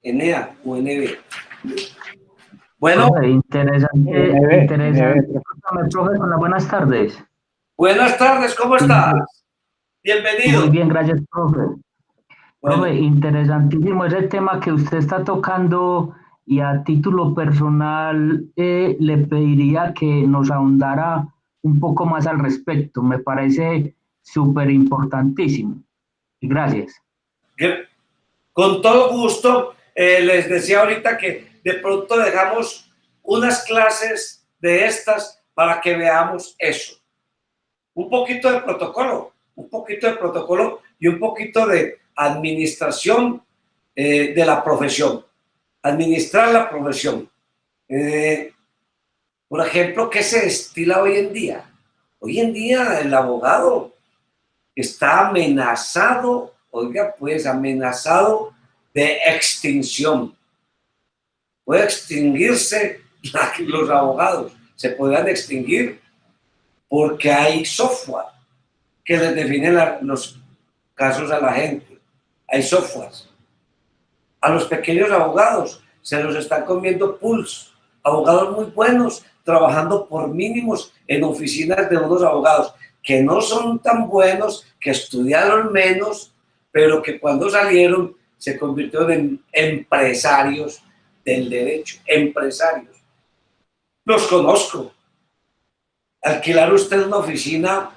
Enea, UNB. Bueno, Profe, interesante, interesante. Discúlpame, profe, con las buenas tardes. buenas tardes, ¿cómo estás? Muy Bienvenido. bien, gracias, profe. Bueno, Profe, interesantísimo ese tema que usted está tocando y a título personal le pediría que nos ahondara un poco más al respecto. Me parece súper importantísimo. Gracias. que- con todo gusto, les decía ahorita que de pronto dejamos unas clases de estas para que veamos eso. Un poquito de protocolo y un poquito de administración de la profesión. Administrar la profesión. Eh, por ejemplo, ¿qué se estila hoy en día? Hoy en día el abogado está amenazado, oiga, pues amenazado de extinción. Puede extinguirse los abogados, se podrán extinguir porque hay software que les define los casos a la gente. Hay softwares. A los pequeños abogados se los están comiendo pools. Abogados muy buenos trabajando por mínimos en oficinas de unos abogados que no son tan buenos, que estudiaron menos, pero que cuando salieron se convirtieron en empresarios del derecho, empresarios. Los conozco. Alquilar usted una oficina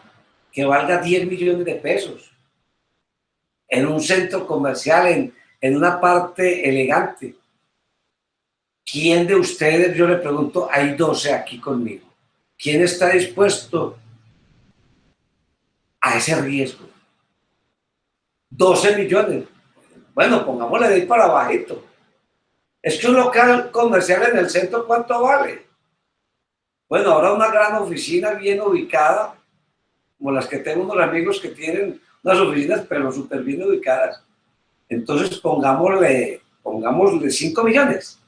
que valga 10 millones de pesos en un centro comercial, en una parte elegante. ¿Quién de ustedes, yo le pregunto, hay 12 aquí conmigo? ¿Quién está dispuesto a ese riesgo? 12 millones. Bueno, pongámosle de ahí para bajito. Es que un local comercial en el centro, ¿cuánto vale? Bueno, ahora una gran oficina bien ubicada, como las que tengo unos amigos que tienen unas oficinas, pero súper bien ubicadas. Entonces pongámosle 5 millones.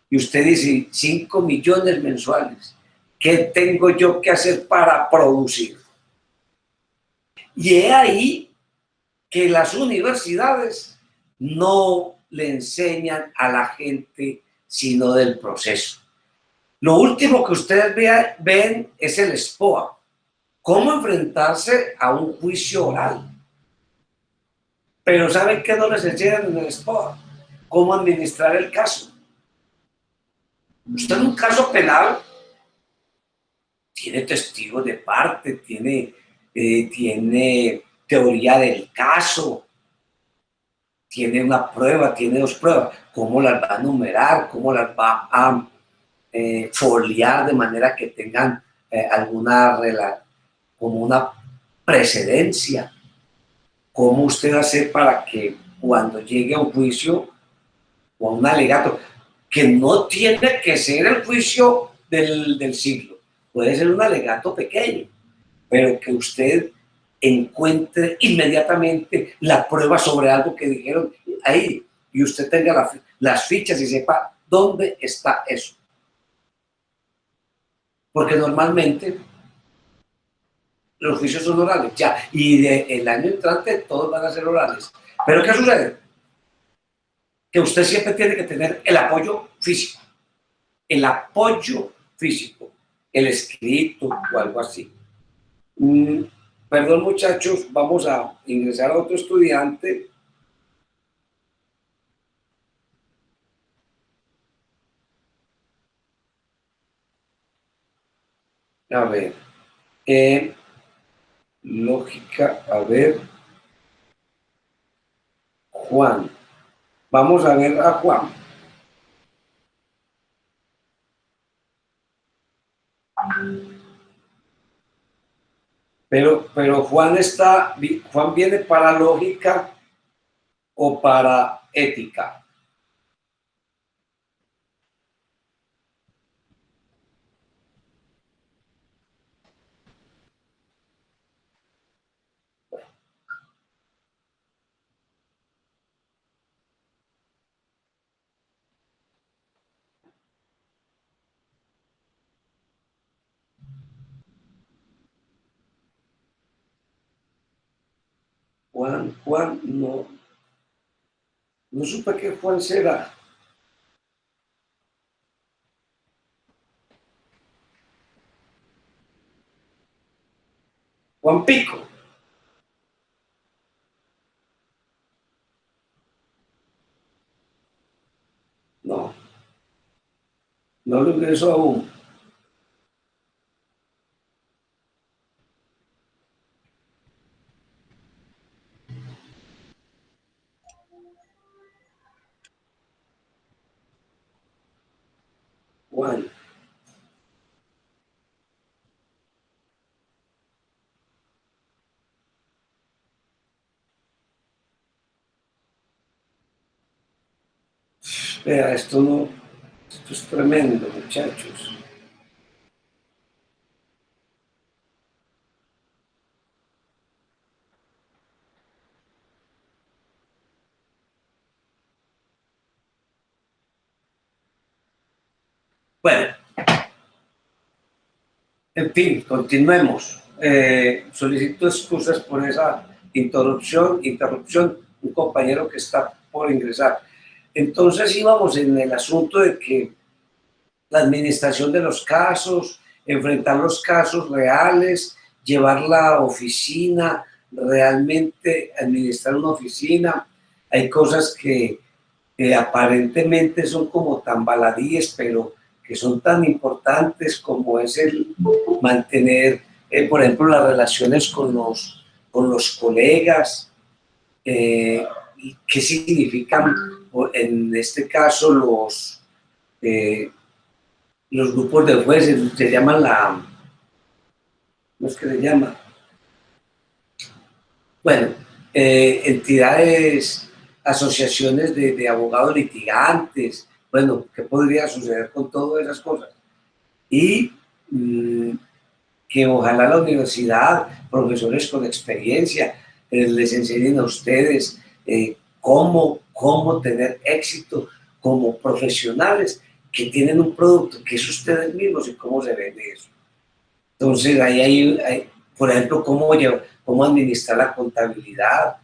Y usted dice, 5 millones mensuales. ¿Qué tengo yo que hacer para producir? Y es ahí que las universidades no le enseñan a la gente sino del proceso. Lo último que ustedes ven es el SPOA, cómo enfrentarse a un juicio oral. Pero ¿saben qué no les enseñan en el SPOA? Cómo administrar el caso. Usted en un caso penal tiene testigos de parte, tiene teoría del caso, tiene una prueba, tiene dos pruebas. ¿Cómo las va a numerar? ¿Cómo las va a foliar de manera que tengan como una precedencia? ¿Cómo usted hace para que cuando llegue a un juicio o a un alegato, que no tiene que ser el juicio del siglo, puede ser un alegato pequeño, pero que usted encuentre inmediatamente la prueba sobre algo que dijeron ahí y usted tenga las fichas y sepa dónde está eso? Porque normalmente los juicios son orales, ya, y el año entrante todos van a ser orales. Pero ¿qué sucede? Que usted siempre tiene que tener el apoyo físico, el escrito o algo así. Mm, perdón muchachos, vamos a ingresar a otro estudiante. A ver, eh, lógica, a ver, Juan. Vamos a ver a Juan. Pero Juan viene para lógica o para ética. Juan, no, No supe qué Juan será. Juan Pico. No, no lo ingreso aún. Juan. Vea, esto es tremendo, muchachos. Bueno, en fin, continuemos. Solicito excusas por esa interrupción, un compañero que está por ingresar. Entonces íbamos en el asunto de que la administración de los casos, enfrentar los casos reales, llevar la oficina, realmente administrar una oficina. Hay cosas que aparentemente son como tan baladíes, pero que son tan importantes como es el mantener, por ejemplo, las relaciones con los colegas, y qué significan en este caso los grupos de jueces, se llaman ¿cómo es que se llama? Bueno, entidades, asociaciones de abogados litigantes, bueno, ¿qué podría suceder con todas esas cosas? Y que ojalá la universidad, profesores con experiencia, les enseñen a ustedes cómo tener éxito como profesionales que tienen un producto que es ustedes mismos y cómo se vende eso. Entonces, ahí hay por ejemplo, cómo administrar la contabilidad,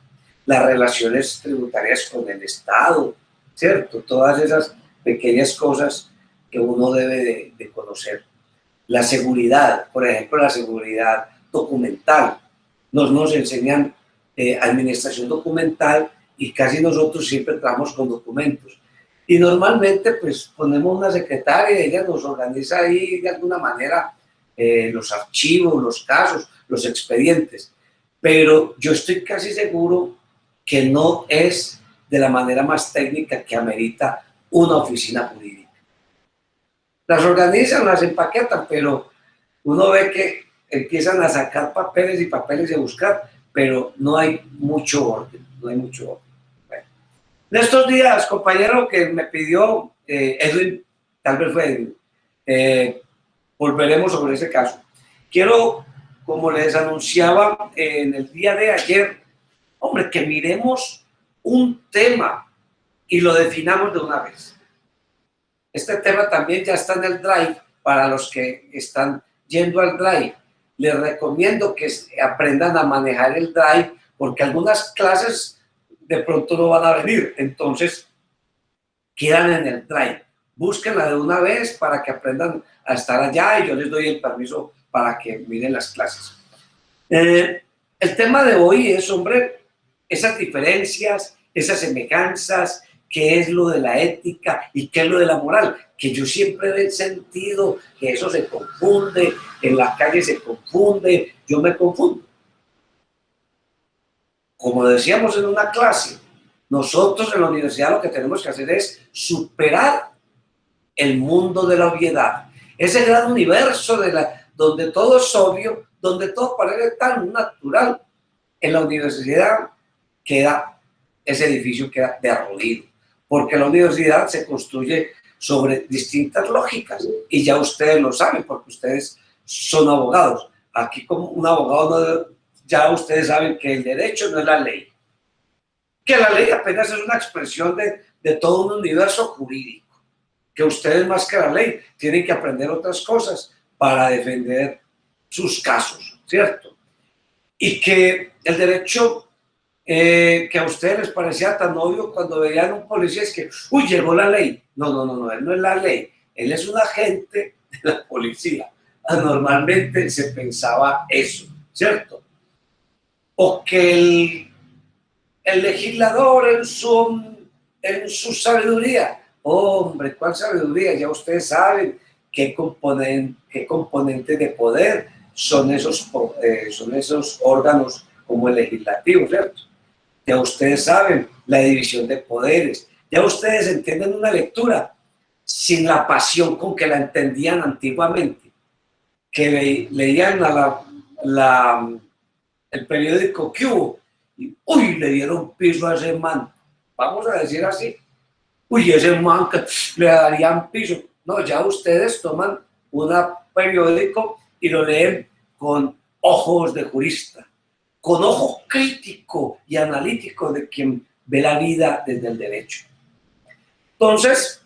las relaciones tributarias con el Estado, ¿cierto? Todas esas pequeñas cosas que uno debe de conocer. La seguridad, por ejemplo, la seguridad documental. Nos enseñan administración documental y casi nosotros siempre trabajamos con documentos. Y normalmente pues ponemos una secretaria y ella nos organiza ahí de alguna manera los archivos, los casos, los expedientes. Pero yo estoy casi seguro que no es de la manera más técnica que amerita una oficina jurídica. Las organizan, las empaquetan, pero uno ve que empiezan a sacar papeles y papeles y a buscar, pero no hay mucho orden, no hay mucho orden. Bueno. En estos días, compañero que me pidió, Edwin, tal vez fue Edwin, volveremos sobre ese caso. Quiero, como les anunciaba en el día de ayer, hombre, que miremos un tema y lo definamos de una vez. Este tema también ya está en el Drive para los que están yendo al Drive. Les recomiendo que aprendan a manejar el Drive porque algunas clases de pronto no van a venir. Entonces, quedan en el Drive. Búsquenla de una vez para que aprendan a estar allá y yo les doy el permiso para que miren las clases. El tema de hoy es, hombre, esas diferencias, esas semejanzas, qué es lo de la ética y qué es lo de la moral, que yo siempre he sentido que eso se confunde, en la calle se confunde, yo me confundo. Como decíamos en una clase, nosotros en la universidad lo que tenemos que hacer es superar el mundo de la obviedad, ese gran universo donde todo es obvio, donde todo parece tan natural. En la universidad ese edificio queda derruido, porque la universidad se construye sobre distintas lógicas y ya ustedes lo saben porque ustedes son abogados. Aquí como un abogado ya ustedes saben que el derecho no es la ley, que la ley apenas es una expresión de todo un universo jurídico, que ustedes más que la ley tienen que aprender otras cosas para defender sus casos, ¿cierto? Y que el derecho que a ustedes les parecía tan obvio cuando veían un policía, es que, uy, llegó la ley. No, no, no, no, él no es la ley, él es un agente de la policía. Normalmente se pensaba eso, ¿cierto? O que el legislador en su sabiduría, hombre, ¿cuál sabiduría? Ya ustedes saben qué componentes de poder son esos órganos como el legislativo, ¿cierto? Ya ustedes saben la división de poderes, ya ustedes entienden una lectura sin la pasión con que la entendían antiguamente, que leían el periódico que hubo y uy, le dieron piso a ese man, vamos a decir así, uy, ese man que le darían piso. No, ya ustedes toman un periódico y lo leen con ojos de jurista, con ojo crítico y analítico de quien ve la vida desde el derecho. Entonces,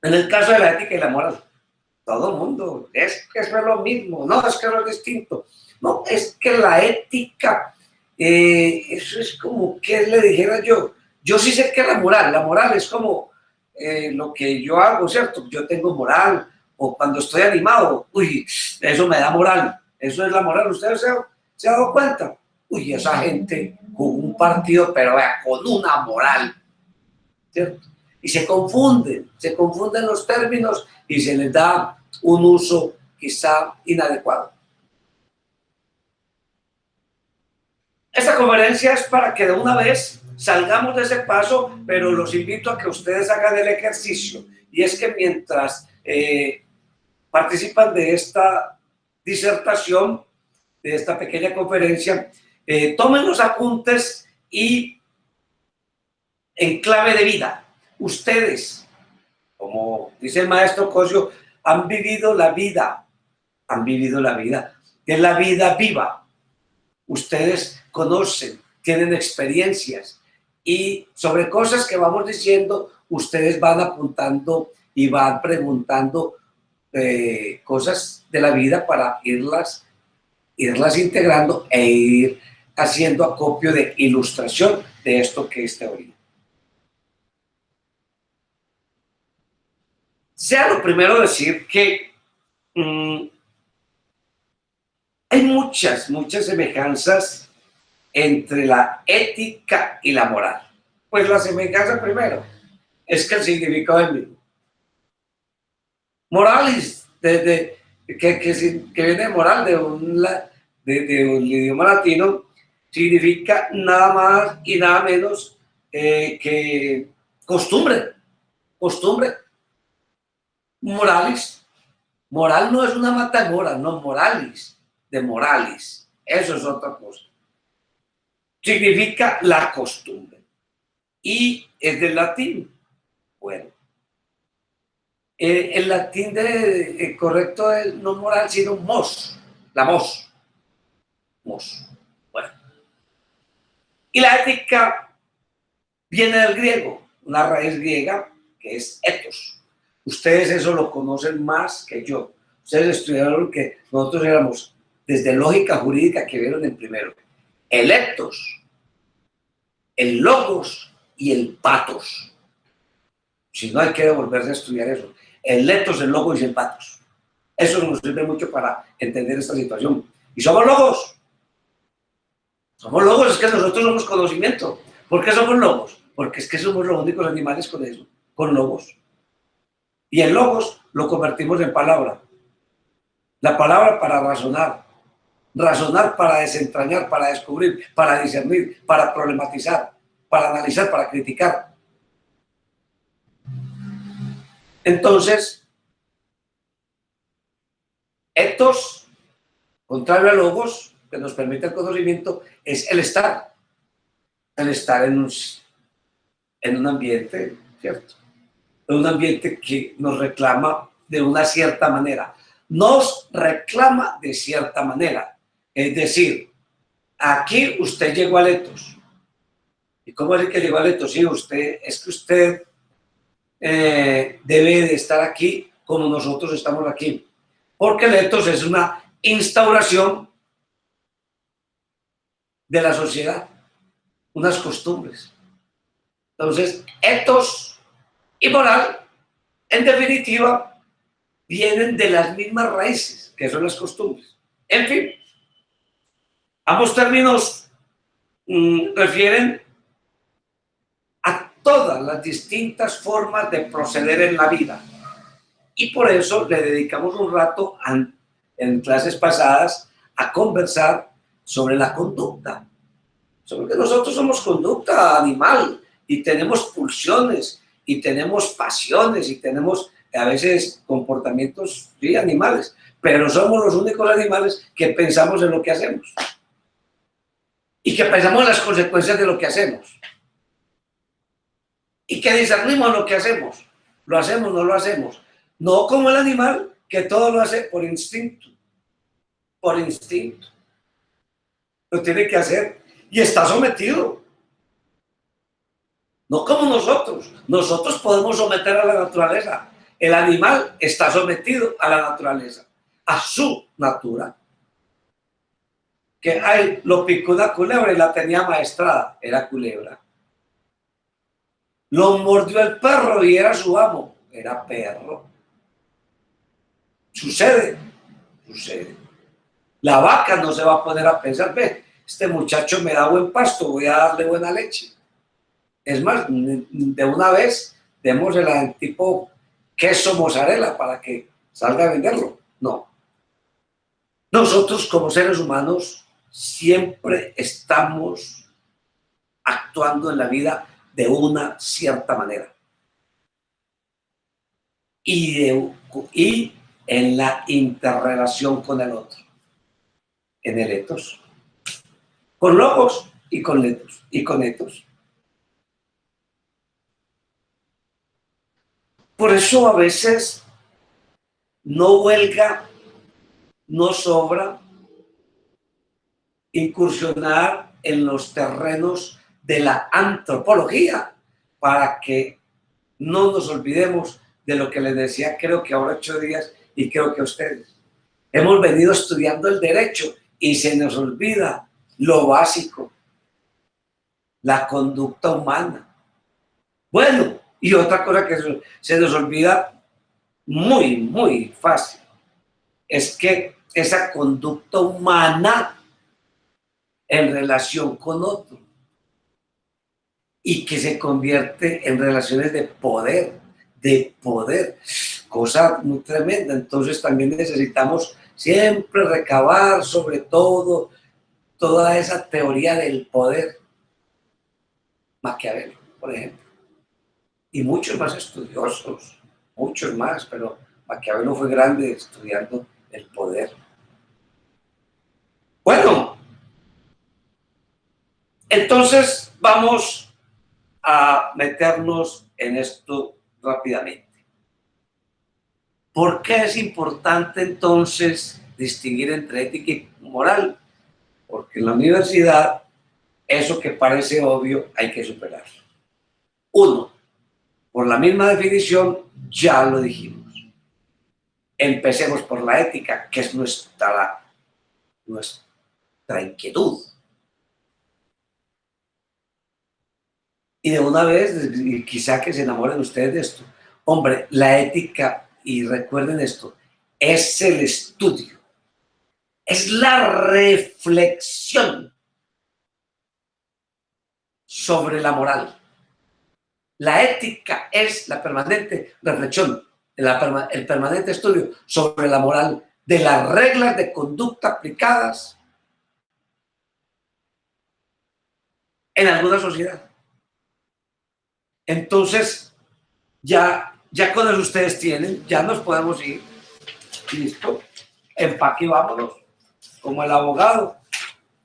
en el caso de la ética y la moral, todo el mundo, es que eso es lo mismo, no, es que no es distinto. No, es que la ética, eso es como que le dijera yo sí sé que la moral es como lo que yo hago, ¿cierto? Yo tengo moral, o cuando estoy animado, uy, eso me da moral, eso es la moral, ¿ustedes se han dado cuenta? Uy, esa gente jugó un partido, pero vea, con una moral, ¿cierto? Y se confunden los términos y se les da un uso quizá inadecuado. Esta conferencia es para que de una vez salgamos de ese paso, pero los invito a que ustedes hagan el ejercicio. Y es que mientras participan de esta disertación, de esta pequeña conferencia, tomen los apuntes y en clave de vida. Ustedes, como dice el maestro Cosio, han vivido la vida, es la vida viva. Ustedes conocen, tienen experiencias y sobre cosas que vamos diciendo, ustedes van apuntando y van preguntando cosas de la vida para irlas integrando e ir haciendo acopio de ilustración de esto que es teoría. Sea lo primero decir que hay muchas semejanzas entre la ética y la moral. Pues la semejanza primero es que el significado es el mismo. Moralis, que viene de moral de un idioma latino, significa nada más y nada menos que costumbre. Moralis. Moral no es una matamora, no, moralis, de moralis. Eso es otra cosa. Significa la costumbre. Y es del latín. Bueno. El latín correcto es no moral, sino mos. La mos. Bueno. Y la ética viene del griego, una raíz griega que es ethos. Ustedes eso lo conocen más que yo. Ustedes estudiaron que nosotros éramos desde lógica jurídica que vieron en primero. El ethos, el logos y el pathos. Si no, hay que volverse a estudiar eso. El ethos, el logos y el pathos. Eso nos sirve mucho para entender esta situación. Y somos logos. Somos logos, es que nosotros somos conocimiento. ¿Por qué somos logos? Porque es que somos los únicos animales con eso, con logos. Y el logos lo convertimos en palabra. La palabra para razonar. Razonar para desentrañar, para descubrir, para discernir, para problematizar, para analizar, para criticar. Entonces, ethos, contrario a logos, que nos permite el conocimiento, es el estar en un ambiente, ¿cierto? En un ambiente que nos reclama de una cierta manera. Nos reclama de cierta manera. Es decir, aquí usted llegó al ethos. ¿Y cómo es que llegó al ethos? Sí, usted debe de estar aquí como nosotros estamos aquí. Porque el ethos es una instauración de la sociedad. unas costumbres. Entonces, etos y moral, en definitiva, vienen de las mismas raíces, que son las costumbres. En fin, ambos términos refieren a todas las distintas formas de proceder en la vida. Y por eso le dedicamos un rato en clases pasadas a conversar sobre la conducta. Sobre que nosotros somos conducta animal y tenemos pulsiones y tenemos pasiones y tenemos a veces comportamientos sí, animales, pero somos los únicos animales que pensamos en lo que hacemos y que pensamos en las consecuencias de lo que hacemos y que discernimos lo que hacemos. Lo hacemos, no lo hacemos. No como el animal que todo lo hace por instinto. Por instinto. Lo tiene que hacer y está sometido. No como nosotros. Nosotros podemos someter a la naturaleza. El animal está sometido a la naturaleza, a su natura. Que ay, lo picó una culebra y la tenía maestrada. Era culebra. Lo mordió el perro y era su amo. Era perro. Sucede. Sucede. La vaca no se va a poner a pensar, ve, este muchacho me da buen pasto, voy a darle buena leche. Es más, de una vez démosle al tipo queso mozzarella para que salga a venderlo. No. Nosotros como seres humanos siempre estamos actuando en la vida de una cierta manera. Y en la interrelación con el otro. En el etos. Con logos y con letos. Y con etos. Por eso a veces no huelga, no sobra incursionar en los terrenos de la antropología para que no nos olvidemos de lo que les decía, creo que ahora 8 días y creo que a ustedes. Hemos venido estudiando el derecho y se nos olvida lo básico, la conducta humana. Bueno, y otra cosa que se nos olvida muy, muy fácil, es que esa conducta humana en relación con otro y que se convierte en relaciones de poder, cosa muy tremenda. Entonces también necesitamos siempre recabar sobre todo toda esa teoría del poder. Maquiavelo, por ejemplo, y muchos más estudiosos, muchos más, pero Maquiavelo fue grande estudiando el poder. Bueno, entonces vamos a meternos en esto rápidamente. ¿Por qué es importante entonces distinguir entre ética y moral? Porque en la universidad eso que parece obvio hay que superarlo. Uno, por la misma definición ya lo dijimos. Empecemos por la ética, que es nuestra inquietud. Y de una vez, y quizá que se enamoren ustedes de esto. Hombre, la ética, y recuerden esto, es el estudio, es la reflexión sobre la moral. La ética es la permanente reflexión, el permanente estudio sobre la moral de las reglas de conducta aplicadas en alguna sociedad. Entonces, ya con eso ustedes tienen, ya nos podemos ir. Listo. Empaque y vámonos. Como el abogado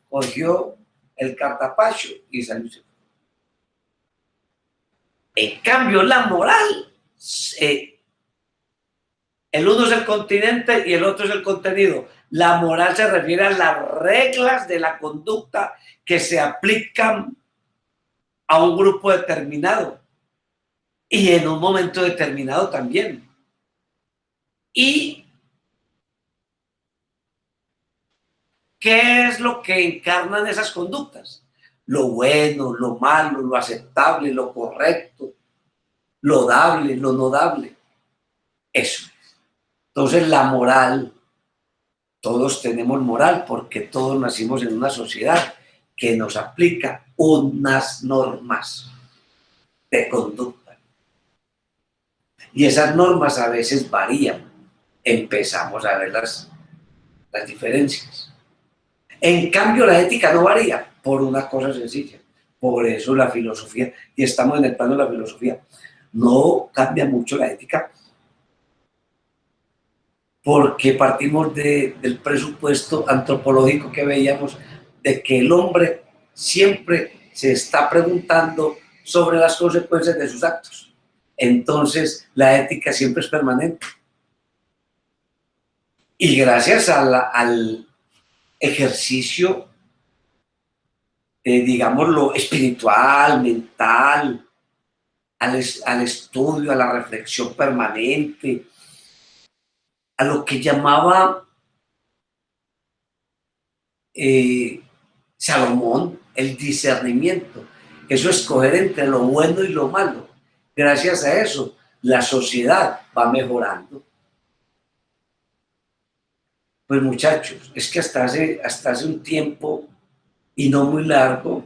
cogió el cartapacio y salió. En cambio, la moral, el uno es el continente y el otro es el contenido. La moral se refiere a las reglas de la conducta que se aplican a un grupo determinado y en un momento determinado también. ¿Y qué es lo que encarnan esas conductas? lo bueno, lo malo, lo aceptable, lo correcto, lo dable, lo no dable. Eso es. Entonces la moral, todos tenemos moral porque todos nacimos en una sociedad que nos aplica unas normas de conducta. Y esas normas a veces varían. Empezamos a ver las diferencias. En cambio, la ética no varía por una cosa sencilla. Por eso la filosofía, y estamos en el plano de la filosofía, no cambia mucho la ética porque partimos del presupuesto antropológico que veíamos de que el hombre siempre se está preguntando sobre las consecuencias de sus actos. Entonces, la ética siempre es permanente. Y gracias al ejercicio, digámoslo, espiritual, mental, al estudio, a la reflexión permanente, a lo que llamaba Salomón el discernimiento. Eso es escoger entre lo bueno y lo malo. Gracias a eso, la sociedad va mejorando. Pues muchachos, es que hasta hace un tiempo, y no muy largo,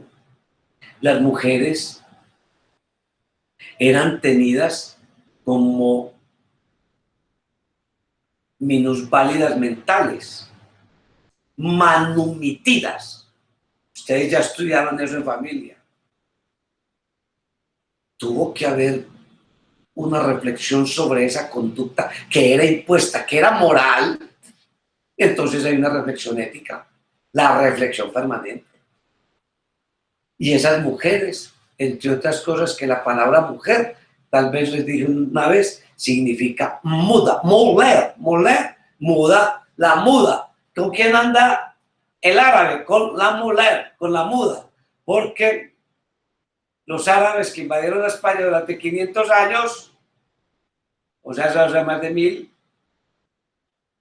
las mujeres eran tenidas como minusválidas mentales, manumitidas. Ustedes ya estudiaron eso en familia. Tuvo que haber una reflexión sobre esa conducta que era impuesta, que era moral. Entonces hay una reflexión ética, la reflexión permanente. Y esas mujeres, entre otras cosas, que la palabra mujer, tal vez les dije una vez, significa muda, moler, muda, la muda. ¿Con quién anda el árabe? Con la muler, con la muda. Porque los árabes que invadieron España durante 500 años, o sea, hace más de 1000,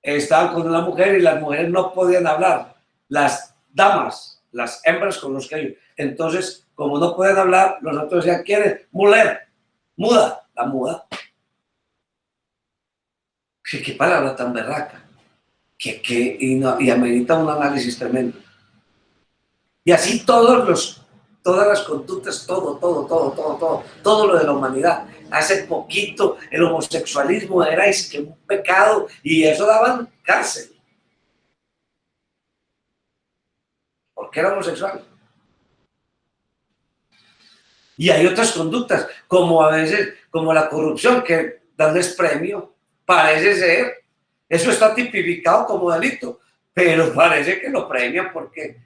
estaban con una mujer y las mujeres no podían hablar. Las damas, las hembras con los que ellos. Entonces, como no pueden hablar, los otros decían, ¿quieren? Muler, muda, la muda. ¿Qué palabra tan berraca? Y amerita un análisis tremendo. Y así todas las conductas, todo lo de la humanidad. Hace poquito el homosexualismo era que un pecado y eso daban cárcel. Porque era homosexual. Y hay otras conductas, como a veces, como la corrupción, que darles premio, parece ser, eso está tipificado como delito, pero parece que lo premian porque...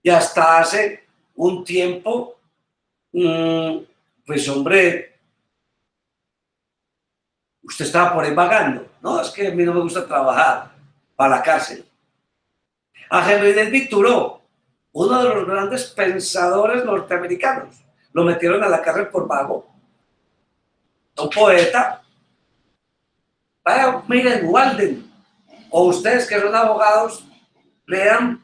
Y hasta hace un tiempo, pues hombre, usted estaba por ahí vagando, no, es que a mí no me gusta trabajar, para la cárcel. A Henry David Thoreau, uno de los grandes pensadores norteamericanos, lo metieron a la cárcel por vago. Un poeta. Vaya, miren, Walden, o ustedes que son abogados, lean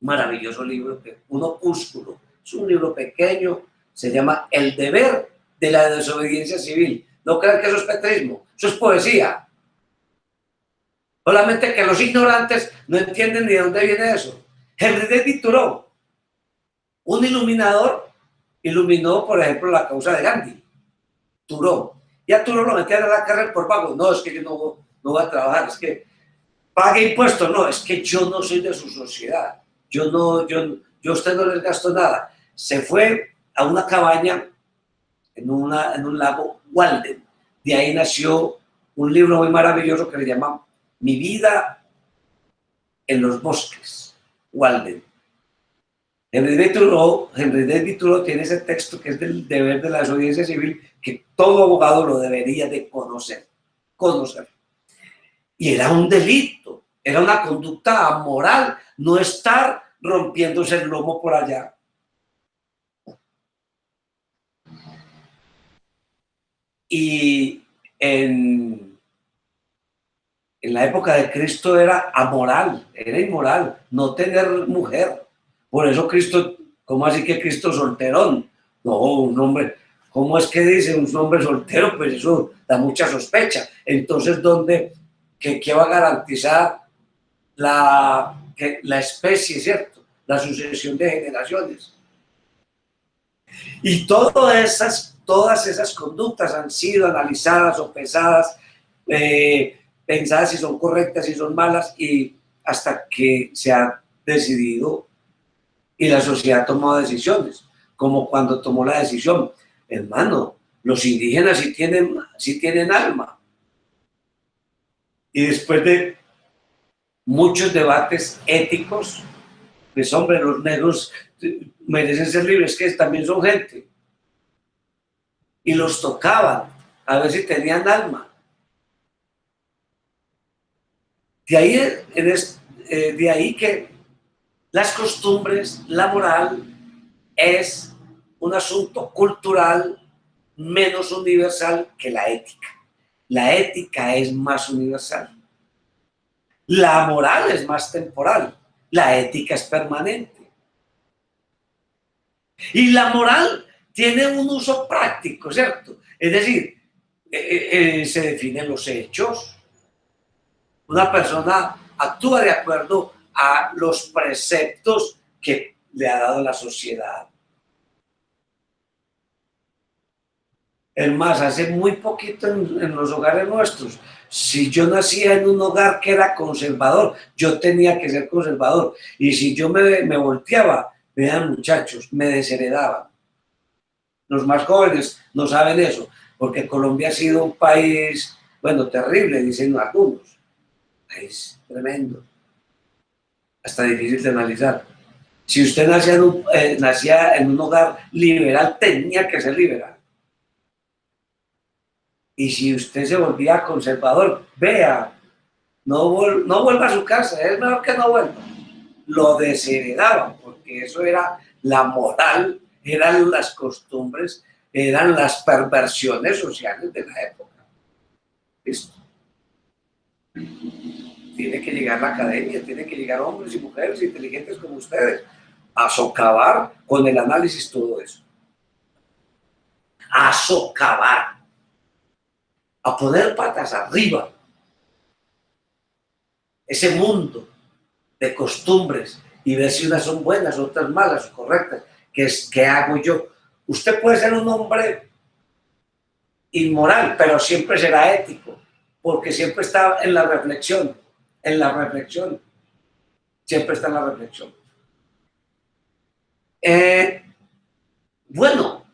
maravilloso libro, un opúsculo, es un libro pequeño, se llama El deber de la desobediencia civil. No crean que eso es petrismo, eso es poesía. Solamente que los ignorantes no entienden ni de dónde viene eso. Henry David Thoreau, un iluminador, iluminó, por ejemplo, la causa de Gandhi. Thoreau. Y a Thoreau lo metían a la cárcel por pago. No, es que yo no voy a trabajar, es que pague impuestos. No, es que yo no soy de su sociedad. Yo a usted no les gasto nada. Se fue a una cabaña en un lago Walden. De ahí nació un libro muy maravilloso que le llama Mi vida en los bosques, Walden. Henry David Thoreau tiene ese texto que es del deber de la desobediencia civil que todo abogado lo debería de conocer. Y era un delito, era una conducta amoral, no estar rompiéndose el lomo por allá. Y en la época de Cristo era amoral, era inmoral, no tener mujer. Por eso Cristo, ¿cómo así que Cristo solterón? No, un hombre, ¿cómo es que dice un hombre soltero? Pues eso da mucha sospecha. Entonces, ¿qué va a garantizar la especie, ¿cierto? La sucesión de generaciones. Y todas esas conductas han sido analizadas o pensadas, pensadas si son correctas, si son malas, y hasta que se ha decidido y la sociedad ha tomado decisiones, como cuando tomó la decisión, hermano, los indígenas sí tienen alma. Y después de muchos debates éticos, pues hombre, los negros merecen ser libres, que también son gente. Y los tocaban a ver si tenían alma. De ahí que las costumbres, la moral, es un asunto cultural menos universal que la ética. La ética es más universal. La moral es más temporal. La ética es permanente. Y la moral tiene un uso práctico, ¿cierto? Es decir, se definen los hechos. Una persona actúa de acuerdo a los preceptos que le ha dado la sociedad. Es más, hace muy poquito en los hogares nuestros, si yo nacía en un hogar que era conservador, yo tenía que ser conservador. Y si yo me volteaba, vean muchachos, me desheredaban. Los más jóvenes no saben eso, porque Colombia ha sido un país, bueno, terrible, dicen algunos. País tremendo. Hasta difícil de analizar. Si usted nacía en un hogar liberal, tenía que ser liberal. Y si usted se volvía conservador, vea, no vuelva a su casa, es mejor que no vuelva. Lo desheredaban, porque eso era la moral, eran las costumbres, eran las perversiones sociales de la época. Listo. Tiene que llegar la academia, tienen que llegar hombres y mujeres inteligentes como ustedes a socavar con el análisis todo eso. A socavar. A poner patas arriba ese mundo de costumbres y ver si unas son buenas, otras malas o correctas. ¿Qué hago yo? Usted puede ser un hombre inmoral, pero siempre será ético, porque siempre está en la reflexión, siempre está en la reflexión. Bueno,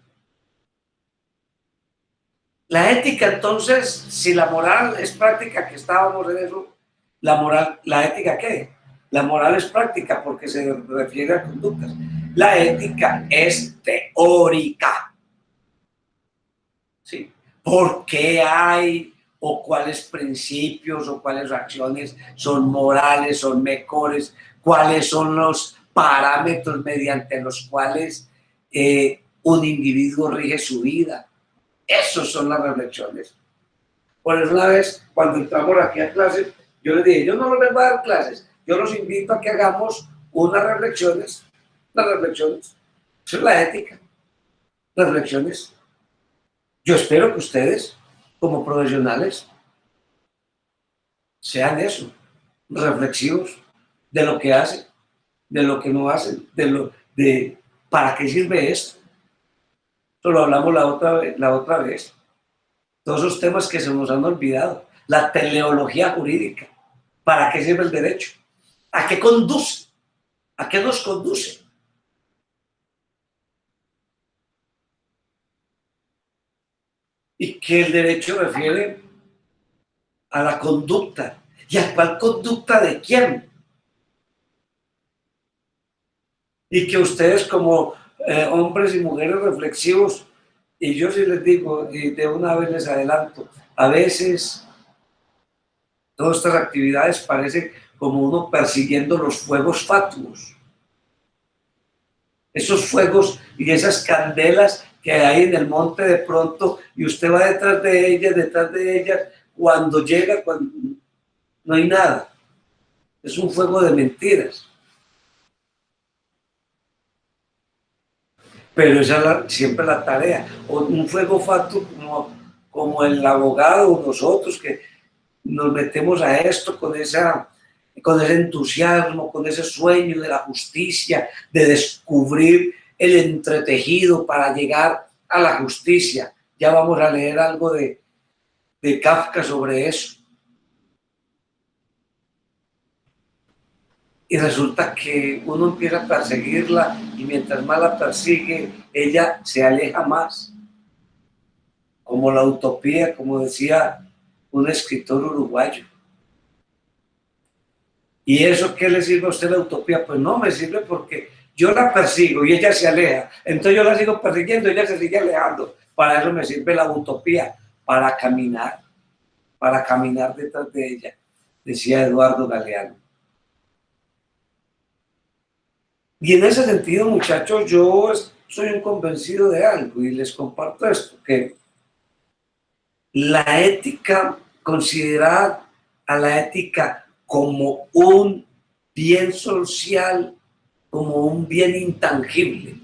la ética entonces, si la moral es práctica, que estábamos en eso, ¿la ética qué? La moral es práctica porque se refiere a conductas. La ética es teórica. ¿Sí? ¿Por qué hay o cuáles principios o cuáles acciones son morales, son mejores? ¿Cuáles son los parámetros mediante los cuales un individuo rige su vida? Esas son las reflexiones. Por eso una vez, cuando entramos aquí a clases, yo les dije, yo no les voy a dar clases, yo los invito a que hagamos unas reflexiones. Eso es la ética. Reflexiones. Yo espero que ustedes, como profesionales, sean eso, reflexivos de lo que hacen, de lo que no hacen, de para qué sirve esto. Esto lo hablamos la otra vez. Todos esos temas que se nos han olvidado. La teleología jurídica. ¿Para qué sirve el derecho? ¿A qué conduce? ¿A qué nos conduce? Y que el derecho refiere a la conducta. ¿Y a cuál conducta de quién? Y que ustedes como hombres y mujeres reflexivos, y yo sí les digo, y de una vez les adelanto, a veces todas estas actividades parecen como uno persiguiendo los fuegos fatuos. Esos fuegos y esas candelas que hay en el monte de pronto, y usted va detrás de ellas, cuando llega, no hay nada. Es un juego de mentiras. Pero esa es siempre la tarea. O un fuego fatuo como el abogado, nosotros que nos metemos a esto con ese entusiasmo, con ese sueño de la justicia, de descubrir el entretejido para llegar a la justicia. Ya vamos a leer algo de Kafka sobre eso. Y resulta que uno empieza a perseguirla y mientras más la persigue, ella se aleja más. Como la utopía, como decía un escritor uruguayo. ¿Y eso qué le sirve a usted la utopía? Pues no, me sirve porque yo la persigo y ella se aleja. Entonces yo la sigo persiguiendo y ella se sigue alejando. Para eso me sirve la utopía, para caminar detrás de ella, decía Eduardo Galeano. Y en ese sentido, muchachos, yo soy un convencido de algo y les comparto esto, que la ética, considerar a la ética como un bien social, como un bien intangible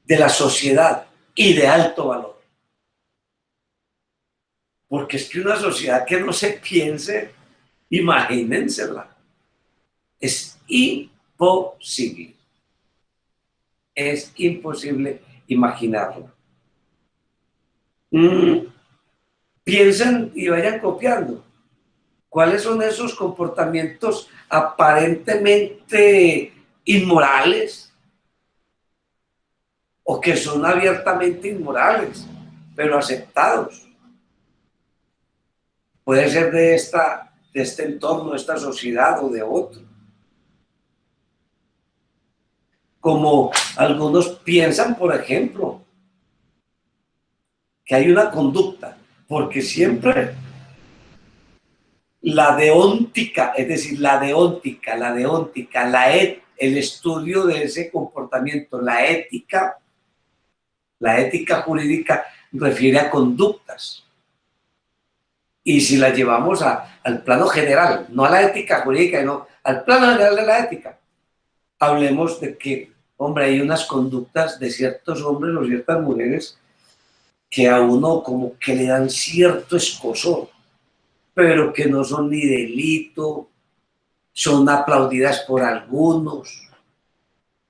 de la sociedad y de alto valor. Porque es que una sociedad que no se piense, imagínensela, es imposible. Es imposible imaginarlo. Piensen y vayan copiando. ¿Cuáles son esos comportamientos aparentemente inmorales o que son abiertamente inmorales, pero aceptados? Puede ser de este entorno, de esta sociedad o de otro. Como algunos piensan, por ejemplo, que hay una conducta, porque siempre la deóntica, es decir, el estudio de ese comportamiento, la ética jurídica refiere a conductas. Y si la llevamos al plano general, no a la ética jurídica, sino al plano general de la ética, hablemos de que, hombre, hay unas conductas de ciertos hombres o ciertas mujeres que a uno como que le dan cierto escozor, pero que no son ni delito, son aplaudidas por algunos,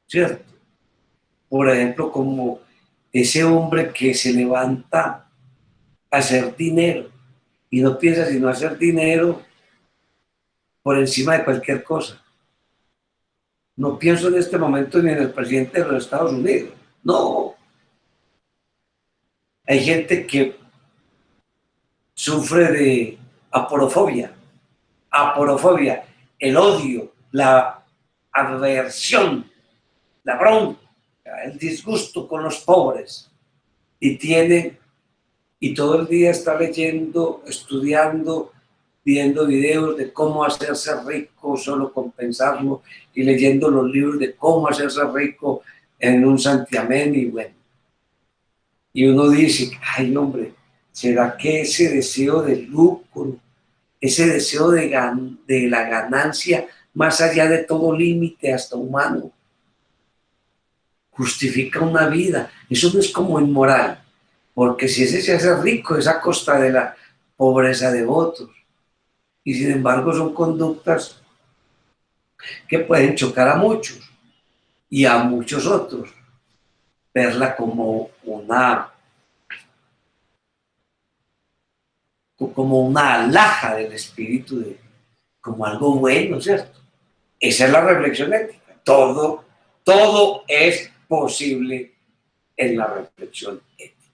¿cierto? Por ejemplo, como ese hombre que se levanta a hacer dinero y no piensa sino hacer dinero por encima de cualquier cosa. No pienso en este momento ni en el presidente de los Estados Unidos, no. Hay gente que sufre de aporofobia, el odio, la aversión, la bronca, el disgusto con los pobres y todo el día está leyendo, estudiando, viendo videos de cómo hacerse rico solo con pensarlo y leyendo los libros de cómo hacerse rico en un santiamén y bueno. Y uno dice, ay hombre, ¿será que ese deseo de lucro, ese deseo de la ganancia más allá de todo límite hasta humano, justifica una vida? Eso no es como inmoral, porque si ese se hace rico es a costa de la pobreza de otros. Y sin embargo son conductas que pueden chocar a muchos y a muchos otros verla como una alhaja del espíritu, como algo bueno, ¿cierto? Esa es la reflexión ética. Todo es posible en la reflexión ética.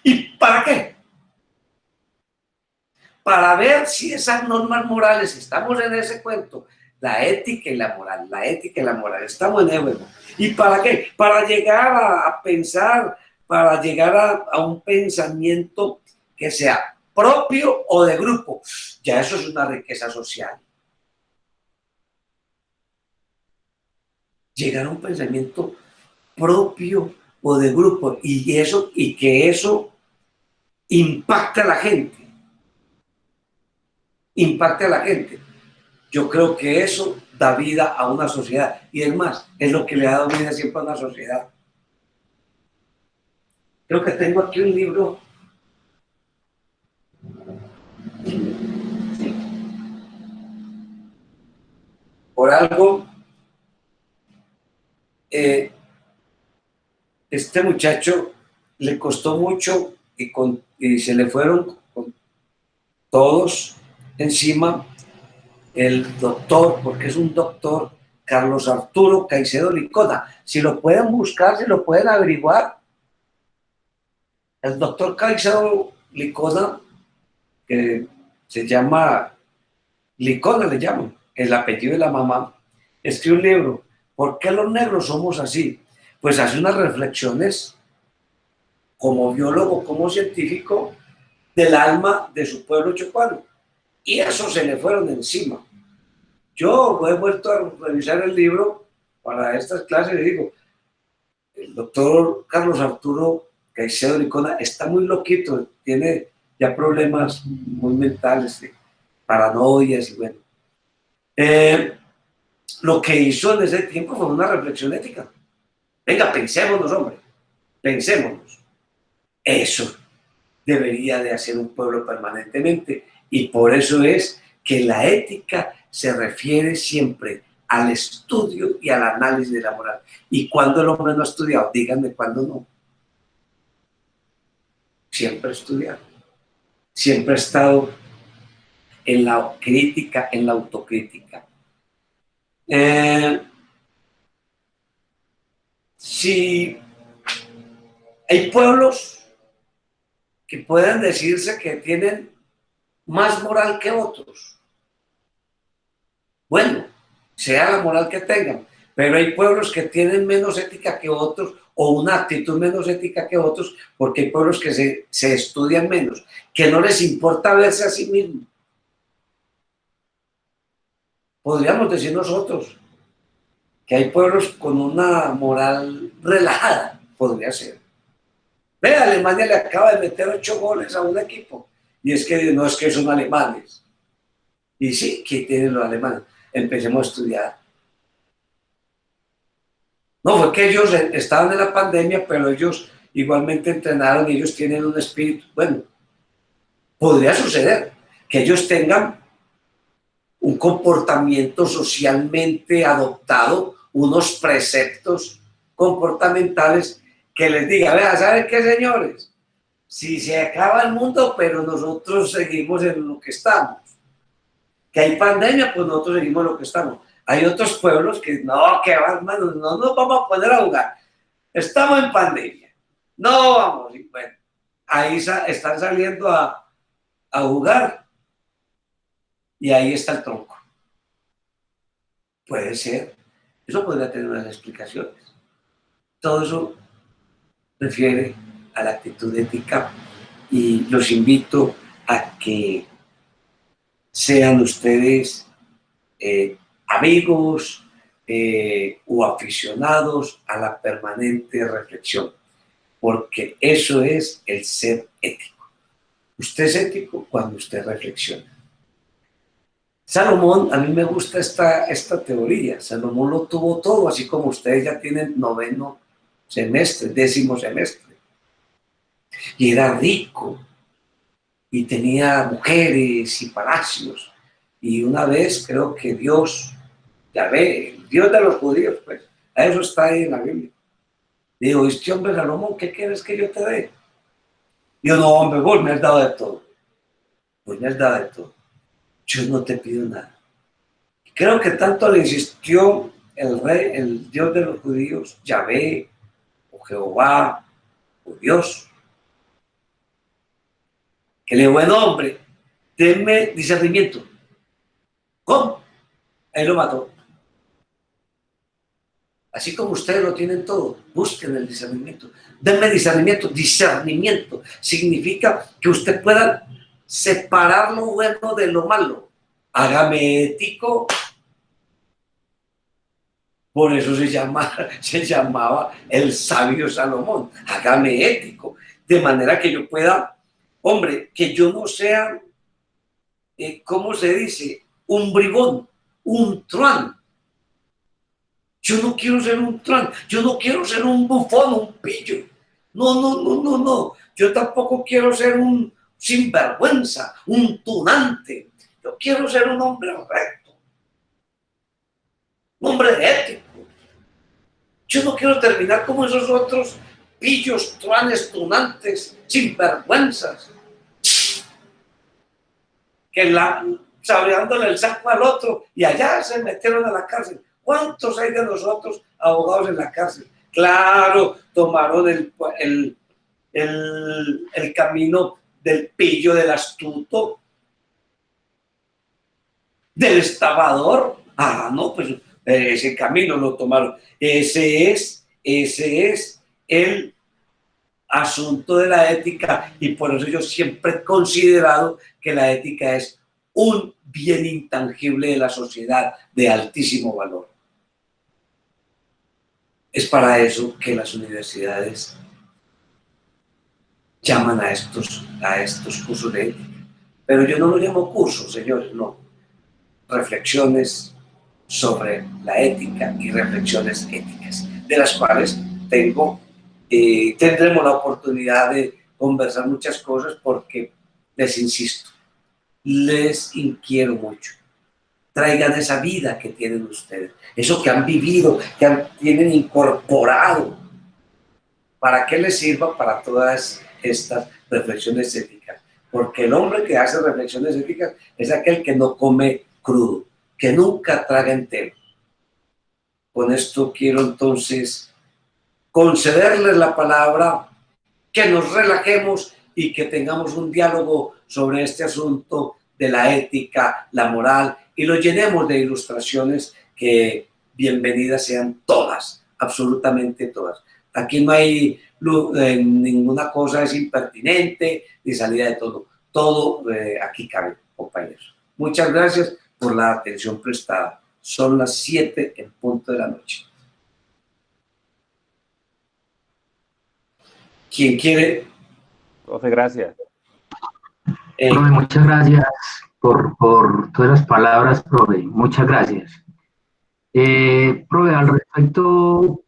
¿Y para qué? Para ver si esas normas morales, estamos en ese cuento, la ética y la moral, estamos en eso. ¿Y para qué? Para llegar a pensar, para llegar a un pensamiento que sea propio o de grupo. Ya eso es una riqueza social. Llegar a un pensamiento propio o de grupo y que eso impacta a la gente, impacta a la gente. Yo creo que eso da vida a una sociedad, y es más, es lo que le ha dado vida siempre a una sociedad. Creo que tengo aquí un libro. Por algo, este muchacho le costó mucho y se le fueron con todos encima el doctor, porque es un doctor, Carlos Arturo Caicedo Licona. Si lo pueden buscar, si lo pueden averiguar, el doctor Caicedo Licona, que se llama Licona, le llaman, el apellido de la mamá, escribe un libro, ¿por qué los negros somos así? Pues hace unas reflexiones como biólogo, como científico, del alma de su pueblo chocuano. Y eso se le fueron encima. Yo he vuelto a revisar el libro para estas clases y digo, el doctor Carlos Arturo Caicedo Licona está muy loquito, tiene ya problemas muy mentales, de paranoias y bueno. Lo que hizo en ese tiempo fue una reflexión ética. Venga, pensémonos, hombre, pensémonos. Eso debería de hacer un pueblo permanentemente, y por eso es que la ética se refiere siempre al estudio y al análisis de la moral. ¿Y cuando el hombre no ha estudiado? Díganme cuándo no. Siempre ha estudiado, siempre ha estado en la crítica, en la autocrítica. Si hay pueblos que pueden decirse que tienen más moral que otros, bueno, sea la moral que tengan, pero hay pueblos que tienen menos ética que otros o una actitud menos ética que otros, porque hay pueblos que se estudian menos, que no les importa verse a sí mismos. Podríamos decir nosotros que hay pueblos con una moral relajada, podría ser. Ve, Alemania le acaba de meter 8 goles a un equipo, y es que no es que son alemanes. Y sí, que tienen los alemanes. Empecemos a estudiar. No, fue que ellos estaban en la pandemia, pero ellos igualmente entrenaron y ellos tienen un espíritu. Bueno, podría suceder que ellos tengan un comportamiento socialmente adoptado, unos preceptos comportamentales que les diga, vea, ¿saben qué, señores? Si se acaba el mundo, pero nosotros seguimos en lo que estamos. Que hay pandemia, pues nosotros seguimos en lo que estamos. Hay otros pueblos que no, que van, hermano, no nos vamos a poner a jugar. Estamos en pandemia. No vamos. Y bueno, ahí están saliendo a jugar y ahí está el tronco. Puede ser. Eso podría tener unas explicaciones. Todo eso refiere a la actitud ética, y los invito a que sean ustedes amigos o aficionados a la permanente reflexión, porque eso es el ser ético. Usted es ético cuando usted reflexiona. Salomón, a mí me gusta esta teoría. Salomón lo tuvo todo, así como ustedes ya tienen 9º semestre, 10º semestre. Y era rico, y tenía mujeres y palacios. Y una vez creo que Dios, Yahvé, el Dios de los judíos, pues, a eso está ahí en la Biblia. Digo, este hombre Salomón, ¿qué quieres que yo te dé? Yo, no, hombre, vos me has dado de todo. Pues me has dado de todo. Yo no te pido nada. Creo que tanto le insistió el rey, el Dios de los judíos, Yahvé, o Jehová, o Dios, que le dijo, bueno, hombre, denme discernimiento. ¿Cómo? Ahí lo mató. Así como ustedes lo tienen todo, busquen el discernimiento. Denme discernimiento. Discernimiento significa que usted pueda separar lo bueno de lo malo. Hágame ético. Por eso se llamaba el sabio Salomón. Hágame ético. De manera que yo pueda Hombre, que yo no sea, ¿cómo se dice? Un bribón, un truán. Yo no quiero ser un truán, yo no quiero ser un bufón, un pillo. No, no, no, no, no. Yo tampoco quiero ser un sinvergüenza, un tunante. Yo quiero ser un hombre recto, un hombre ético. Yo no quiero terminar como esos otros pillos, truanes, tunantes, sinvergüenzas, que saboreándole el saco al otro y allá se metieron a la cárcel. ¿Cuántos hay de nosotros abogados en la cárcel? Claro, tomaron el camino del pillo, del astuto, del estafador. Ah, no, pues ese camino lo tomaron. Ese es el asunto de la ética, y por eso yo siempre he considerado que la ética es un bien intangible de la sociedad de altísimo valor. Es para eso que las universidades llaman a estos cursos de ética. Pero yo no lo llamo cursos, señores, no. Reflexiones sobre la ética y reflexiones éticas, de las cuales tendremos la oportunidad de conversar muchas cosas, porque les insisto, les inquiero mucho. Traigan esa vida que tienen ustedes, eso que han vivido, tienen incorporado, para que les sirva para todas estas reflexiones éticas. Porque el hombre que hace reflexiones éticas es aquel que no come crudo, que nunca traga entero. Con esto quiero entonces concederles la palabra, que nos relajemos y que tengamos un diálogo sobre este asunto de la ética, la moral, y lo llenemos de ilustraciones que bienvenidas sean todas, absolutamente todas. Aquí no hay ninguna cosa es impertinente ni salida de todo. Todo aquí cabe, compañeros. Muchas gracias por la atención prestada. Son las 7 en punto de la noche. ¿Quién quiere? Profe, gracias. Profe, muchas gracias por todas las palabras, profe. Muchas gracias. Profe, al respecto,